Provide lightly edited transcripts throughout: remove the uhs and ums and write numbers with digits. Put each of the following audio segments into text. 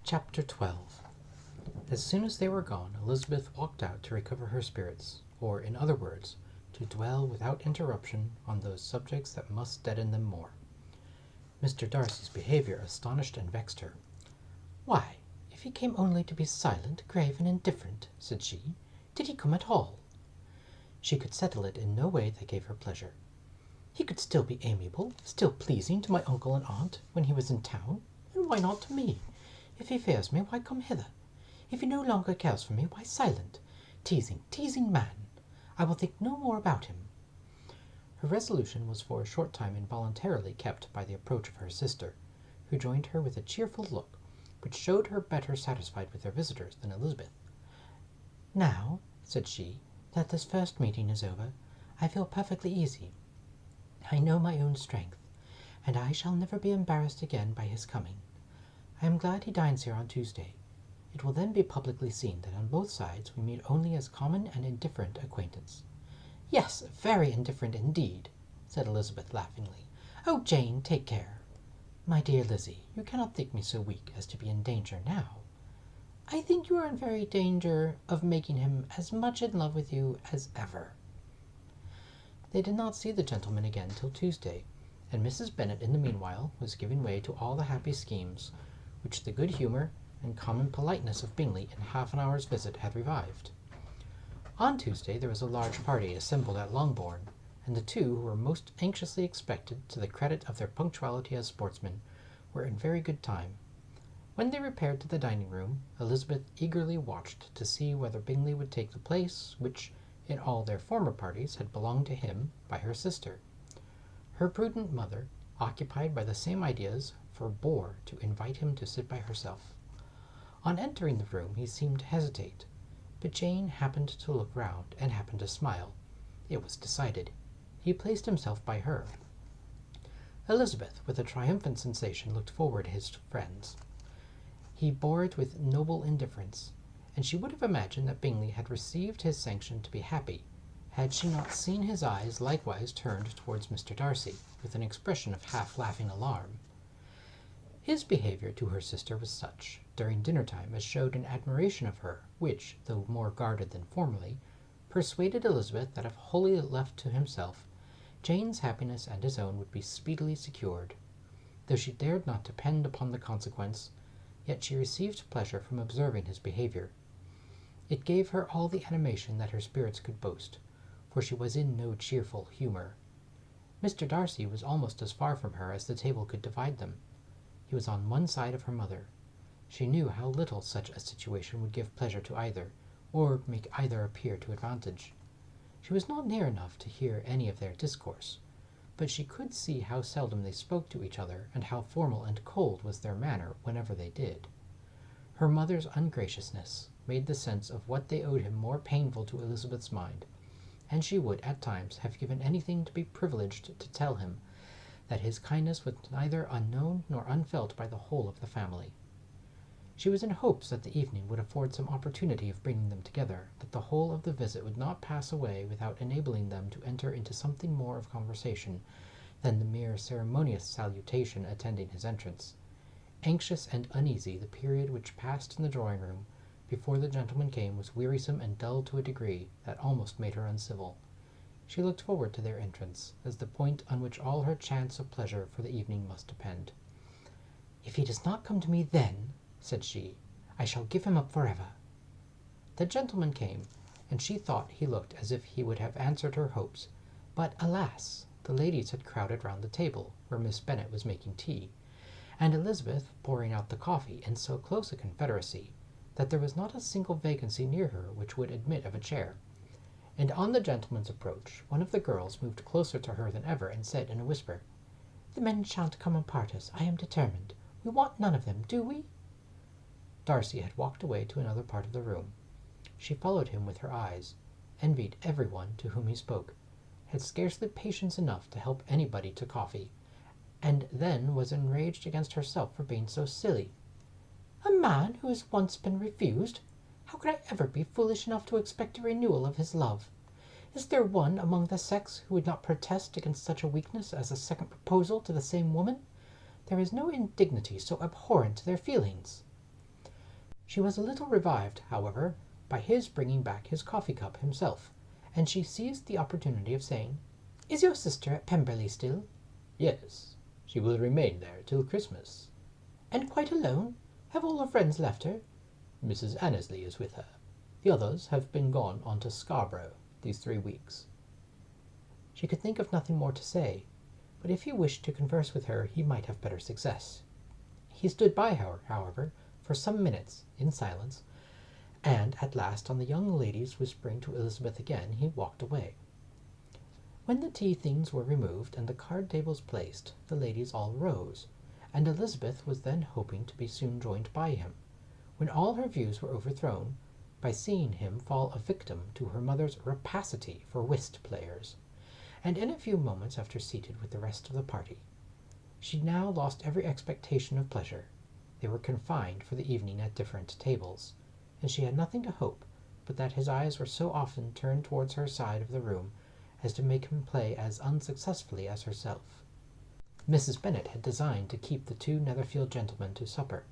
Chapter 12. As soon as they were gone, Elizabeth walked out to recover her spirits, or, in other words, to dwell without interruption on those subjects that must deaden them more. Mr. Darcy's behaviour astonished and vexed her. "Why, if he came only to be silent, grave, and indifferent," said she, "did he come at all?" She could settle it in no way that gave her pleasure. "He could still be amiable, still pleasing to my uncle and aunt, when he was in town, and why not to me? If he fears me, why come hither? If he no longer cares for me, why silent? Teasing man! I will think no more about him." Her resolution was for a short time involuntarily kept by the approach of her sister, who joined her with a cheerful look, which showed her better satisfied with their visitors than Elizabeth. "Now," said she, "that this first meeting is over, I feel perfectly easy. I know my own strength, and I shall never be embarrassed again by his coming. I am glad he dines here on Tuesday. It will then be publicly seen that on both sides we meet only as common and indifferent acquaintance." "Yes, very indifferent indeed," said Elizabeth laughingly. "Oh, Jane, take care." "My dear Lizzie, you cannot think me so weak as to be in danger now." "I think you are in very danger of making him as much in love with you as ever." They did not see the gentleman again till Tuesday, and Mrs. Bennet in the meanwhile was giving way to all the happy schemes which the good humour and common politeness of Bingley in half an hour's visit had revived. On Tuesday there was a large party assembled at Longbourn, and the two who were most anxiously expected to the credit of their punctuality as sportsmen were in very good time. When they repaired to the dining-room, Elizabeth eagerly watched to see whether Bingley would take the place which, in all their former parties, had belonged to him by her sister. Her prudent mother, occupied by the same ideas, forbore to invite him to sit by herself. On entering the room he seemed to hesitate, but Jane happened to look round and happened to smile. It was decided. He placed himself by her. Elizabeth, with a triumphant sensation, looked forward to his friends. He bore it with noble indifference, and she would have imagined that Bingley had received his sanction to be happy, had she not seen his eyes likewise turned towards Mr. Darcy, with an expression of half-laughing alarm. His behaviour to her sister was such, during dinner-time, as showed an admiration of her, which, though more guarded than formerly, persuaded Elizabeth that if wholly left to himself, Jane's happiness and his own would be speedily secured. Though she dared not depend upon the consequence, yet she received pleasure from observing his behaviour. It gave her all the animation that her spirits could boast, for she was in no cheerful humour. Mr. Darcy was almost as far from her as the table could divide them. He was on one side of her mother. She knew how little such a situation would give pleasure to either, or make either appear to advantage. She was not near enough to hear any of their discourse, but she could see how seldom they spoke to each other, and how formal and cold was their manner whenever they did. Her mother's ungraciousness made the sense of what they owed him more painful to Elizabeth's mind, and she would at times have given anything to be privileged to tell him that his kindness was neither unknown nor unfelt by the whole of the family. She was in hopes that the evening would afford some opportunity of bringing them together, that the whole of the visit would not pass away without enabling them to enter into something more of conversation than the mere ceremonious salutation attending his entrance. Anxious and uneasy, the period which passed in the drawing-room before the gentleman came was wearisome and dull to a degree that almost made her uncivil. She looked forward to their entrance, as the point on which all her chance of pleasure for the evening must depend. "If he does not come to me then," said she, "I shall give him up forever." The gentleman came, and she thought he looked as if he would have answered her hopes, but, alas! the ladies had crowded round the table, where Miss Bennet was making tea, and Elizabeth pouring out the coffee, in so close a confederacy, that there was not a single vacancy near her which would admit of a chair. And on the gentleman's approach, one of the girls moved closer to her than ever, and said in a whisper, "The men shan't come and part us, I am determined. We want none of them, do we?" Darcy had walked away to another part of the room. She followed him with her eyes, envied every one to whom he spoke, had scarcely patience enough to help anybody to coffee, and then was enraged against herself for being so silly. "A man who has once been refused! How could I ever be foolish enough to expect a renewal of his love? Is there one among the sex who would not protest against such a weakness as a second proposal to the same woman? There is no indignity so abhorrent to their feelings." She was a little revived, however, by his bringing back his coffee-cup himself, and she seized the opportunity of saying, "Is your sister at Pemberley still?" "Yes, she will remain there till Christmas." "And quite alone? Have all her friends left her?" "Mrs. Annesley is with her. The others have been gone on to Scarborough these 3 weeks." She could think of nothing more to say, but if he wished to converse with her he might have better success. He stood by her, however, for some minutes, in silence, and at last, on the young lady's whispering to Elizabeth again, he walked away. When the tea things were removed and the card tables placed, the ladies all rose, and Elizabeth was then hoping to be soon joined by him, when all her views were overthrown by seeing him fall a victim to her mother's rapacity for whist players, and in a few moments after seated with the rest of the party. She now lost every expectation of pleasure. They were confined for the evening at different tables, and she had nothing to hope but that his eyes were so often turned towards her side of the room as to make him play as unsuccessfully as herself. Mrs. Bennet had designed to keep the 2 Netherfield gentlemen to supper,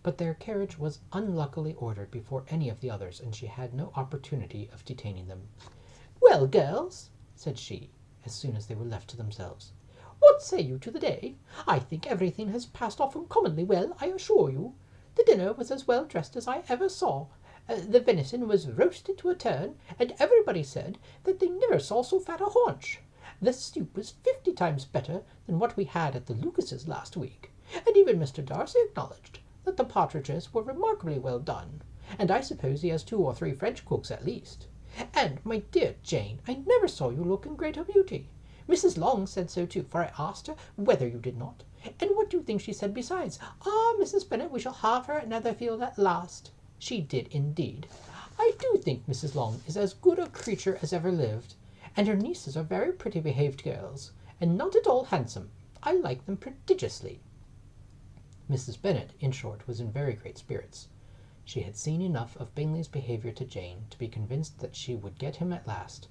but their carriage was unluckily ordered before any of the others, and she had no opportunity of detaining them. "Well, girls," said she, as soon as they were left to themselves, "what say you to the day? I think everything has passed off uncommonly well, I assure you. The dinner was as well dressed as I ever saw. The venison was roasted to a turn, and everybody said that they never saw so fat a haunch. The soup was 50 times better than what we had at the Lucases last week, and even Mr. Darcy acknowledged that the partridges were remarkably well done, and I suppose he has 2 or 3 French cooks at least. And, my dear Jane, I never saw you look in greater beauty. Mrs. Long said so too, for I asked her whether you did not. And what do you think she said besides? 'Ah, Mrs. Bennet, we shall have her at Netherfield at last.' She did indeed. I do think Mrs. Long is as good a creature as ever lived, and her nieces are very pretty behaved girls, and not at all handsome. I like them prodigiously." Mrs. Bennet, in short, was in very great spirits. She had seen enough of Bingley's behaviour to Jane to be convinced that she would get him at last,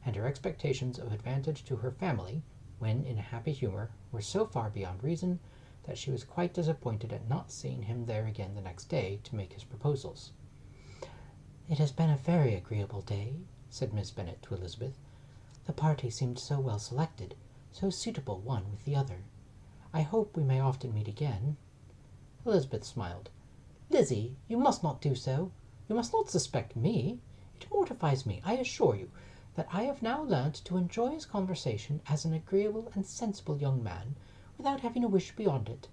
and her expectations of advantage to her family, when in a happy humour, were so far beyond reason that she was quite disappointed at not seeing him there again the next day to make his proposals. "It has been a very agreeable day," said Miss Bennet to Elizabeth. "The party seemed so well selected, so suitable one with the other. I hope we may often meet again." Elizabeth smiled. "Lizzie, you must not do so. You must not suspect me. It mortifies me, I assure you, that I have now learnt to enjoy his conversation as an agreeable and sensible young man, without having a wish beyond it.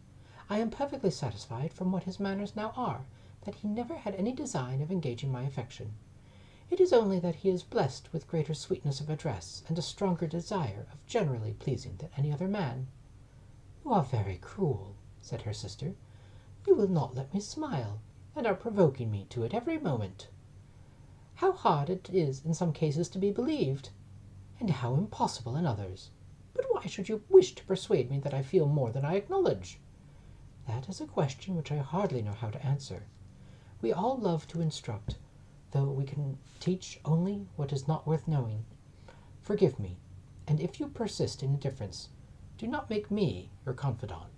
I am perfectly satisfied, from what his manners now are, that he never had any design of engaging my affection. It is only that he is blessed with greater sweetness of address, and a stronger desire of generally pleasing than any other man." "You are very cruel," said her sister. "You will not let me smile, and are provoking me to it every moment. How hard it is in some cases to be believed, and how impossible in others. But why should you wish to persuade me that I feel more than I acknowledge?" "That is a question which I hardly know how to answer. We all love to instruct, though we can teach only what is not worth knowing. Forgive me, and if you persist in indifference, do not make me your confidant."